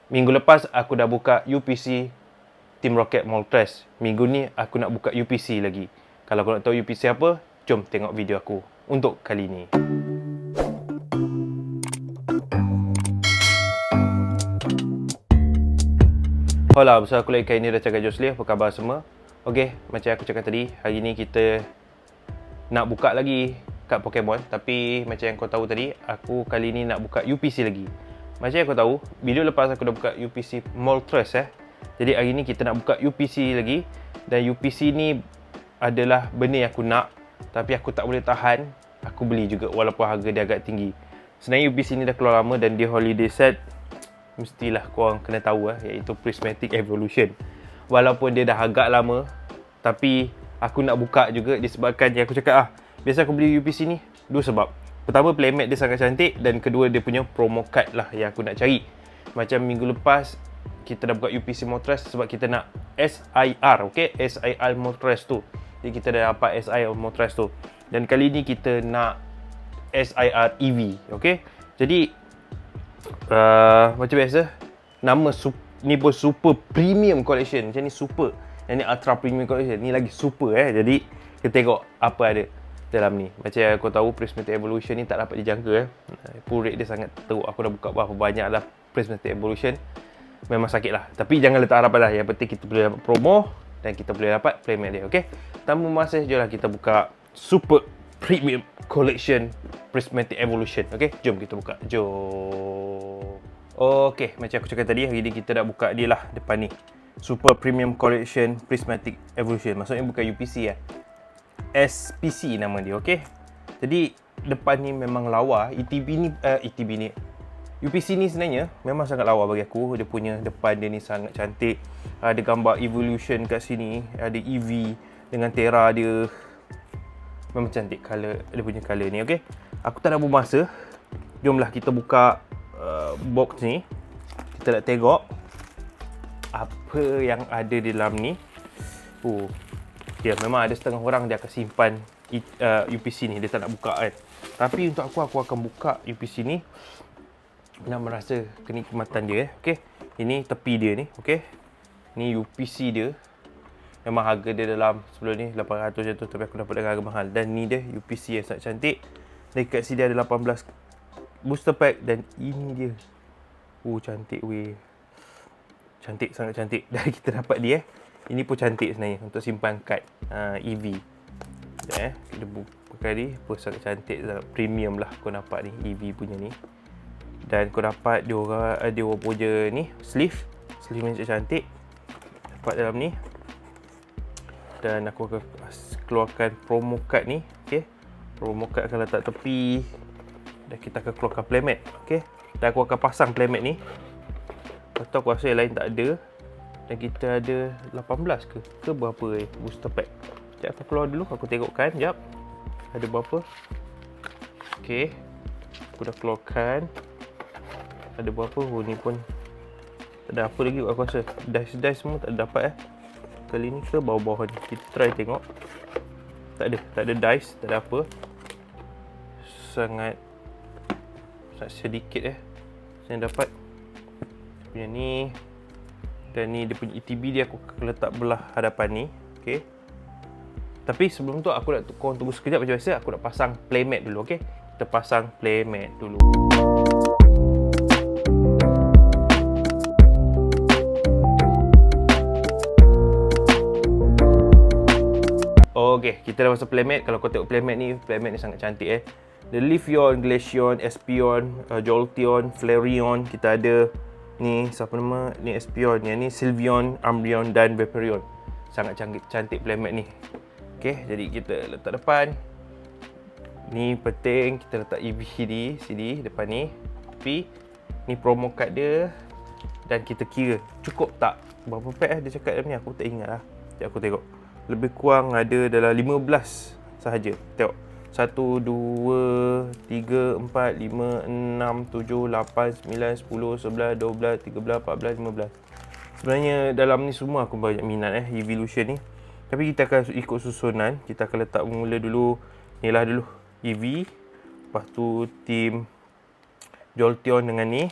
Minggu lepas aku dah buka UPC Team Rocket Moltres. Minggu ni aku nak buka UPC lagi. Kalau kau nak tahu UPC apa, jom tengok video aku untuk kali ni. Hola, bersama aku lagi kali ni dah cakap Josli. Apa khabar semua? Okey, macam aku cakap tadi, hari ni kita nak buka lagi kad Pokemon. Tapi macam yang kau tahu tadi, aku kali ni nak buka UPC lagi. Macam yang kau tahu, video lepas aku dah buka UPC Moltres Jadi hari ni kita nak buka UPC lagi. Dan UPC ni adalah benda yang aku nak, tapi aku tak boleh tahan. Aku beli juga walaupun harga dia agak tinggi. Sebenarnya UPC ni dah keluar lama dan dia holiday set. Mestilah korang kena tahu iaitu Prismatic Evolution. Walaupun dia dah agak lama, tapi aku nak buka juga disebabkan yang aku cakap biasa aku beli UPC ni dua sebab. Pertama, playmat dia sangat cantik, dan kedua, dia punya promo card lah yang aku nak cari. Macam minggu lepas kita dah buka UPC Moltres sebab kita nak SIR, okey? SIR Moltres tu. Jadi kita dah dapat SIR Moltres tu. Dan kali ni kita nak SIR EV, okey? Jadi macam biasa, nama ni pun Super Premium Collection. Macam ni Super, yang ni Ultra Premium Collection. Ni lagi Super Jadi kita tengok apa ada dalam ni. Macam yang kau tahu, Prismatic Evolution ni tak dapat dijangka pull rate dia sangat teruk. Aku dah buka berapa banyak lah Prismatic Evolution. Memang sakit lah. Tapi jangan letak harapan lah. Yang penting kita boleh dapat promo dan kita boleh dapat playmat dia. Okay, tanpa masa, jom lah kita buka Super Premium Collection Prismatic Evolution. Okay, jom kita buka. Jom. Okay, macam aku cakap tadi, hari ni kita dah buka dia lah depan ni. Super Premium Collection Prismatic Evolution. Maksudnya bukan UPC SPC nama dia, okey. Jadi depan ni memang lawa. ETB ni UPC ni sebenarnya memang sangat lawa bagi aku. Dia punya depan dia ni sangat cantik. Ada gambar Evolution kat sini, ada EV dengan Terra dia. Memang cantik color, dia punya color ni, okey. Aku tak nak buang masa. Jomlah kita buka box ni. Kita nak tengok apa yang ada di dalam ni. Dia memang ada setengah orang dia akan simpan UPC ni, dia tak nak buka kan. Tapi untuk aku akan buka UPC ni nak merasa kenikmatan dia okey. Ini tepi dia ni, okey. Ni UPC dia. Memang harga dia dalam sebelum ni 800 je tu, tapi aku dapat dengan harga mahal. Dan ni dia UPC yang sangat cantik. Dekat sini ada 18 booster pack dan ini dia. Cantik weh. Cantik, sangat cantik. Dan kita dapat dia Ini pun cantik sebenarnya untuk simpan kad EV. Kita pakai ni pun sangat cantik, sangat premium lah kau dapat ni EV punya ni. Dan kau dapat dia orang punya ni sleeve ni cantik. Dapat dalam ni. Dan aku akan keluarkan promo card ni, okey. Promo card akan letak tepi. Dan kita akan keluarkan playmat, okey. Dan aku akan pasang playmat ni. Lepas tu aku rasa yang lain tak ada. Dan kita ada 18 ke berapa booster pack. Sekejap aku keluar dulu, aku tengokkan. Sekejap, ada berapa. Okey, aku dah keluarkan. Ada berapa. Ni pun tak ada apa lagi aku rasa. Dice semua tak ada dapat Kali ni ke bawah-bawah ni. Kita try tengok. Tak ada dice, tak ada apa. Sangat sedikit saya dapat. Punya ni. Dan ni dia punya ETB dia, aku letak belah hadapan ni. Okey. Tapi sebelum tu aku nak korang tunggu sekejap macam biasa. Aku nak pasang playmat dulu, okey. Kita pasang playmat dulu. Okey, kita dah pasang playmat. Kalau kau tengok playmat ni sangat cantik The Leafeon, Glaceon, Espeon, Jolteon, Flareon. Kita ada ni siapa nama? Ni Espeon, yang ni Sylveon, Umbreon dan Vaporeon. Sangat cantik playmat ni. Okey, jadi kita letak depan. Ni penting kita letak EV di sini depan ni. Tapi ni promo card dia. Dan kita kira cukup tak? Berapa pack dia cakap dalam ni? Aku tak ingat lah. Sekejap aku tengok. Lebih kurang ada dalam 15 sahaja. Tengok. 1, 2, 3, 4, 5, 6, 7, 8, 9, 10, 11, 12, 13, 14, 15. Sebenarnya dalam ni semua aku banyak minat Evolution ni. Tapi kita akan ikut susunan. Kita akan letak mula dulu. Ni lah dulu EV. Lepas tu team Jolteon dengan ni.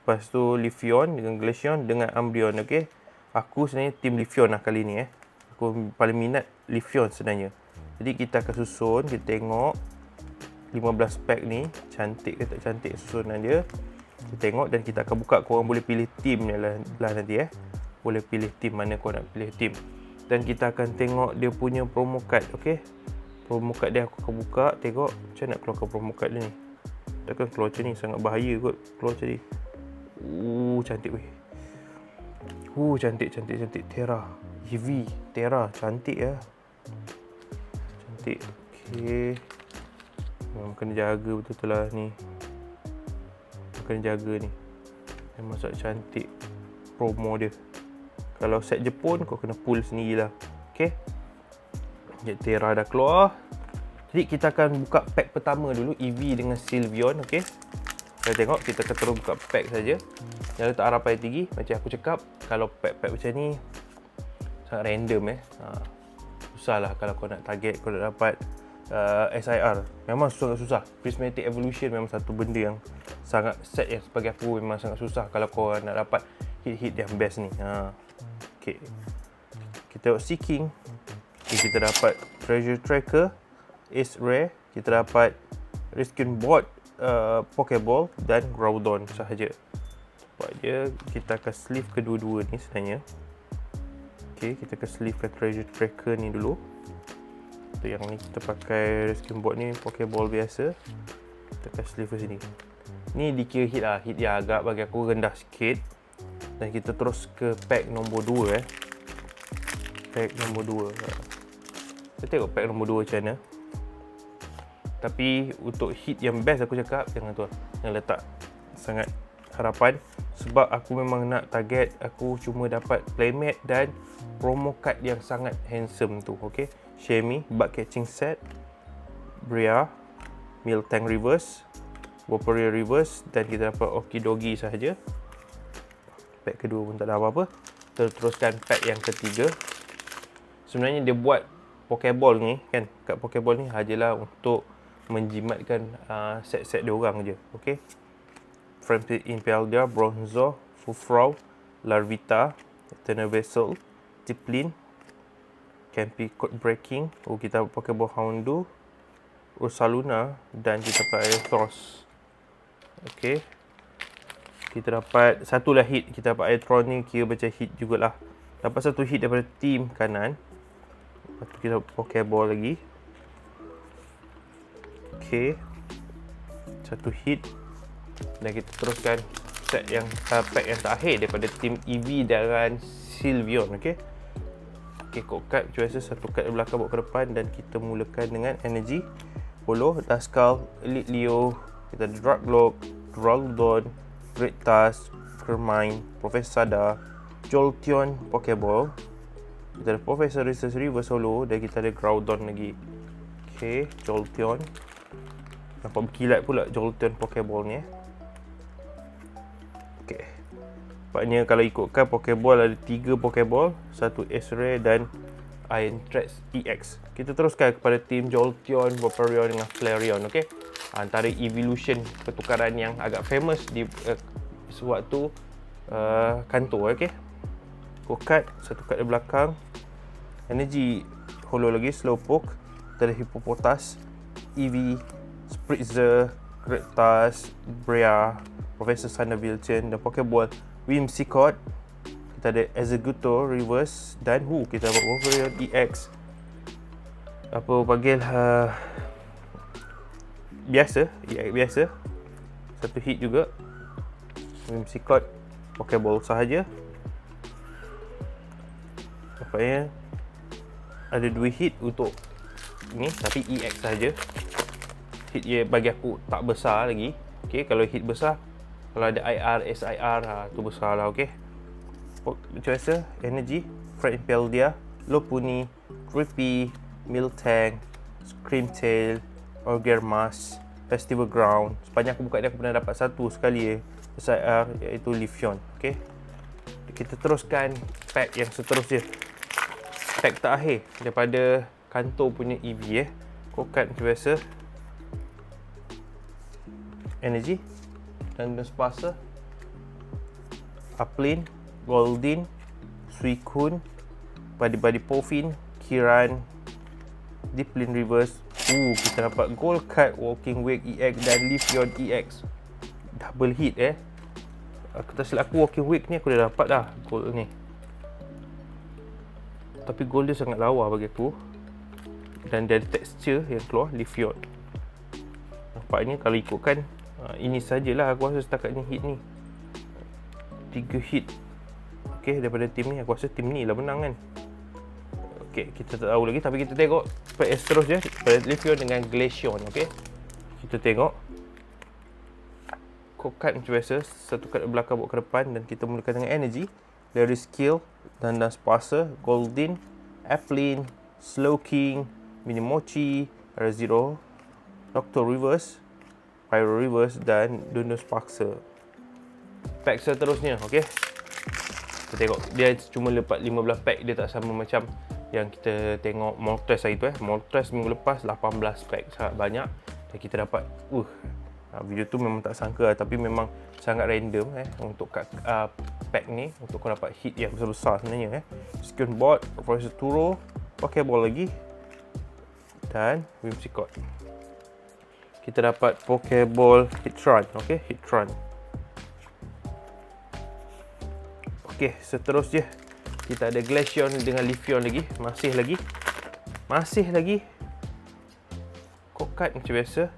Lepas tu Lifion dengan Glaceon dengan Umbreon. Okay, aku sebenarnya tim Lifion lah kali ni. Aku paling minat Lifion sebenarnya. Jadi kita akan susun, kita tengok 15 pack ni cantik ke tak cantik susunan dia. Kita tengok dan kita akan buka. Korang boleh pilih team ni lah nanti. Boleh pilih team mana korang nak pilih team. Dan kita akan tengok dia punya promo card. Okay, promo card dia aku akan buka. Tengok macam nak keluarkan promo card dia ni. Takkan keluar macam ni, sangat bahaya kot keluar macam ni. Cantik weh. Cantik. Terra. Eevee. Terra. Cantik ya. Cantik. Okay. Memang kena jaga betul-betul lah ni. Kena jaga ni. Memang sangat cantik promo dia. Kalau set Jepun kau kena pull sendirilah. Okay. Terra dah keluar. Jadi kita akan buka pack pertama dulu, Eevee dengan Sylveon. Okay. Kita tengok, kita akan terus buka pack saja. Jangan letak harapan tinggi. Macam aku cakap, kalau pack-pack macam ni sangat random susah lah kalau kau nak target, kau nak dapat SIR. Memang susah. Prismatic Evolution memang satu benda yang sangat set yang sebagai aku memang sangat susah kalau kau nak dapat hit-hit yang best ni. Okay. Kita tengok Seeking. Okay, kita dapat Treasure Tracker, Ace Rare. Kita dapat Rescue Bot, Pokeball dan Groudon sahaja. Sebab dia kita akan sleeve kedua-dua ni sebenarnya. Okay, kita akan sleevekan Treasure Tracker ni dulu. Untuk yang ni kita pakai Rescue Bot ni Pokeball biasa. Kita akan sleeve ke sini. Ni dikira hit lah. Hit yang agak bagi aku rendah sikit. Dan kita terus ke pack nombor 2 Pack nombor 2. Kita tengok pack nombor 2 macam mana. Tapi untuk hit yang best aku cakap jangan tu lah. Jangan letak sangat harapan. Sebab aku memang nak target, aku cuma dapat playmat dan promo card yang sangat handsome tu. Okay, Shami, Bug Catching Set, Bria, Miltank Reverse, Vaporeon Reverse dan kita dapat Okidogi sahaja. Pack kedua pun tak ada apa-apa. Teruskan pack yang ketiga. Sebenarnya dia buat Pokeball ni kan, kat Pokeball ni hajalah untuk menjimatkan set-set dia orang je. Okay, Frantic Impeldia, Bronzor, Fufrau, Larvita, Eternal Vessel, Tiplin, Campy Code Breaking. Kita dapat Pokeball Houndour, Ursaluna dan kita dapat Aerothros. Okay, kita dapat satulah hit. Kita dapat Aerothros ni kira macam hit jugalah. Dapat satu hit daripada team kanan. Lepas tu kita dapat Pokeball lagi. Okay, satu hit. Dan kita teruskan set yang pack yang terakhir daripada tim Eevee dan Sylveon. Okay, code card macam biasa, satu card di belakang bawa ke depan. Dan kita mulakan dengan Energy, Polo, Duskull, Elite Leo. Kita ada Draglock, Duraludon, Great Tusk, Carmine, Professor Sada, Jolteon, Pokeball. Kita ada Professor Research Reverse Holo dan kita ada Groudon lagi. Okay, Jolteon. Nampak berkilat pula Jolteon Pokeball ni. Okay, nampaknya kalau ikutkan Pokeball ada 3 Pokeball, satu Ace Rare dan Iron Threads EX. Kita teruskan kepada tim Jolteon, Vaporeon dengan Flareon. Okay, antara evolution pertukaran yang agak famous di sewaktu Kanto. Okay, code card, satu card di belakang. Energy Holo lagi, Slowpoke, kita ada Hippopotas, Eevee, Spritzer, Great Tusk, Bria, Professor Sandavilton dan Pokeball Whimsicott. Kita ada Executor Reverse dan kita dapat Vaporeon EX. Apa panggil biasa, EX biasa. Satu hit juga. Whimsicott, Pokeball sahaja. Nampaknya ada 2 hit untuk ni tapi EX saja. Hit dia bagi aku tak besar lagi. Okay, kalau hit besar, kalau ada IR, SIR, tu besar lah. Okay, macam biasa, Energy, Frantic Impeldia, Lopunny, Drippy, Miltank, Screamtail, Orgrimmar, Festival Ground. Sepanjang aku buka dia, aku pernah dapat satu sekali SIR, iaitu Lifion. Okay, kita teruskan pack yang seterusnya. Pack terakhir daripada Kanto punya Eevee. Code card macam biasa, Energy, Dunsparcer, Uplane, Goldin, Suicune, Badi Pofin, Kiran, Deepling Reverse. Kita dapat Gold Card, Walking Wake EX dan Leafeon EX. Double hit Aku tak silap aku Walking Wake ni aku dah dapat dah gold ni. Tapi gold dia sangat lawa bagi aku. Dan dari texture yang keluar Leafeon. Nampaknya kalau ikutkan ini sajalah aku rasa setakat ni hit ni. 3 hit. Okey, daripada tim ni aku rasa tim ni lah menang kan. Okey, kita tak tahu lagi tapi kita tengok pack seterusnya pada Leafeon dengan Glaceon. Okey. Kita tengok card macam biasa, satu card belakang bawa ke depan dan kita mulakan dengan energy, Larry Skill, dan Sparser, Goldin, Applin, Slowking, Minimochi, R0, Nocto Reverse, Pyro Reverse dan Dunosparcer. Pack seterusnya, okey. Kita tengok dia cuma lepas 15 pack, dia tak sama macam yang kita tengok Moltres hari tu Moltres minggu lepas 18 pack, sangat banyak dan kita dapat video tu memang tak sangka tapi memang sangat random untuk pack ni untuk kau dapat hit yang besar-besar sebenarnya Skin Board, Professor Turo, Pokeball lagi dan Whimsicott. Kita dapat Pokeball Hitran, okey, Hitran. Okey, seterusnya kita ada Glaceon dengan Leafeon lagi, masih lagi card macam biasa.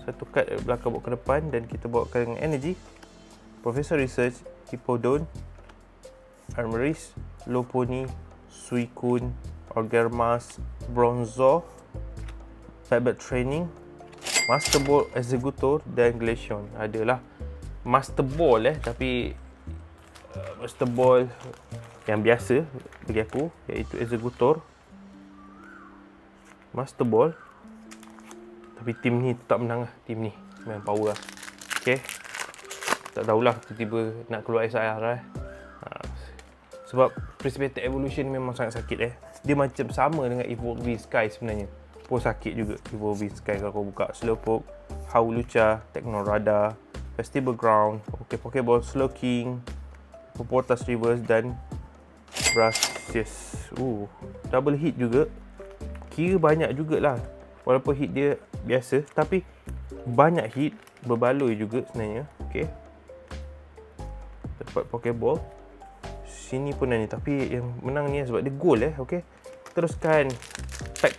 Satu card belakang bawa ke depan dan kita bawakan dengan energy, Professor Research, Hippowdon, Armoris, Lopunny, Suicune, Orgrimmar, Bronzor, Pebble Training, Master Ball, Exeggutor dan Glaceon. Adalah Master Ball tapi Master Ball yang biasa bagi aku iaitu Exeggutor, Master Ball. Tapi tim ni tetap menang lah. Tim ni memang power lah. Okay. Tak tahulah tiba-tiba nak keluar SIR sebab Precipitate Evolution memang sangat sakit Dia macam sama dengan Evolving Sky sebenarnya. Pun sakit juga Evolving Sky kalau kau buka. Slowpoke, Hawlucha, Technorada, Festival Ground, Pokeball Slowking, Hippopotas Reverse dan Brasius. Double hit juga. Kira banyak jugalah. Walaupun hit dia biasa tapi banyak hit, berbaloi juga sebenarnya. Okey. Dapat Pokeball. Sini pun ni tapi yang menang ni sebab dia gold okey. Teruskan pack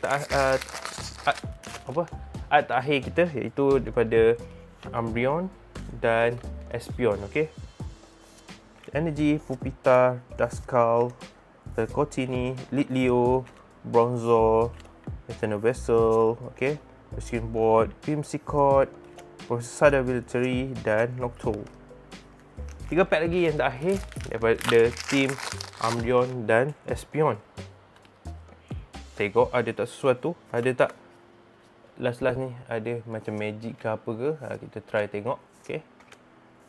terakhir kita iaitu daripada Umbreon dan Espeon, okey. Energy, Pupitar, Duskull, Terkotini, Litleo, Bronzor, Eternal Vessel, okey. Skin Board, Whimsicott, Professor Ability dan Nocto. 3 pack lagi yang terakhir daripada team Umbreon dan Espeon. Tengok ada tak sesuatu, ada tak last ni ada macam magic ke apa ke. Kita try tengok. Okay.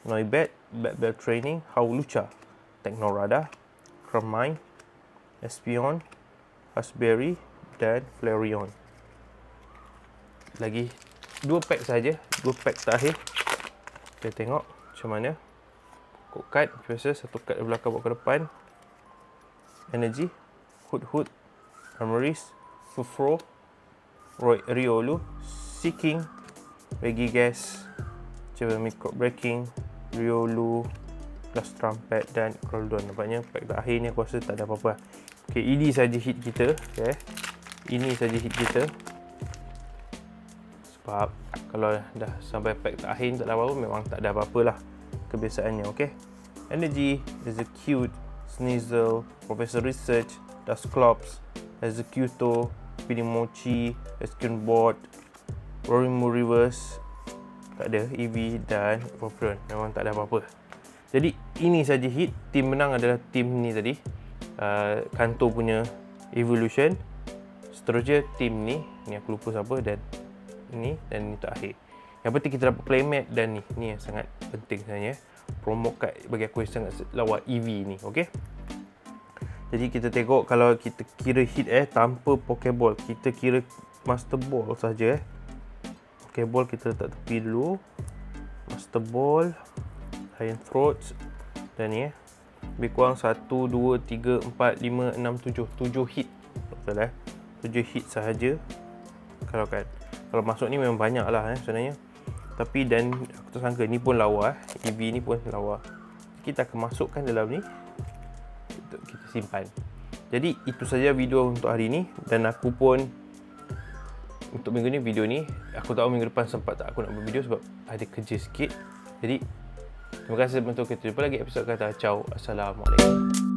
Noibat, Bell Training, Hawlucha, Technorada, Carmine, Espeon, Raspberry dan Flareon. Lagi 2 pack saja, 2 pack terakhir. Kita tengok macam mana. Card biasa, satu card belakang bawa ke depan. Energy, Hoot, Armoris, Fufro, Riolu, Seeking, Regigas, Micro Breaking, Riolu, Blast Trumpet dan Groudon. Nampaknya pack terakhir ni aku rasa tak ada apa-apa. Okay, ini saja hit kita. Okay. Ini saja hit kita. Sebab kalau dah sampai pack terakhir tak ada apa-apa, memang tak ada apa-apa lah kebiasaannya. Okay. Energy, Execute, Sneasel, Professor Research, Dusclops, Executor, Pinimochi, Skin Board, Roaring Reverse, tak ada, EV dan Vaporeon. Memang tak ada apa-apa. Jadi ini saja hit. Tim menang adalah tim ni tadi, Kanto punya Evolution. Seterusnya tim ni aku lupa siapa, dan ni terakhir. Yang penting kita dapat playmat dan ni yang sangat penting sebenarnya. Promo card bagi aku yang sangat lawa EV ni, okey. Jadi kita tengok kalau kita kira hit tanpa Pokeball, kita kira Master Ball saja Pokeball kita letak tepi dulu. Master Ball, Iron Throat dan ni Lebih kurang 1, 2, 3, 4, 5, 6, 7 7 hit. Tak salah 7 hit sahaja. Kalau masuk ni memang banyak lah sebenarnya. Tapi dan aku tak sangka ni pun lawa EV ni pun lawa. Kita akan masukkan dalam ni untuk kita simpan. Jadi itu saja video untuk hari ni. Dan aku pun untuk minggu ni video ni, aku tahu minggu depan sempat tak aku nak buat video sebab ada kerja sikit. Jadi terima kasih untuk kita jumpa lagi episod kata. Ciao. Assalamualaikum.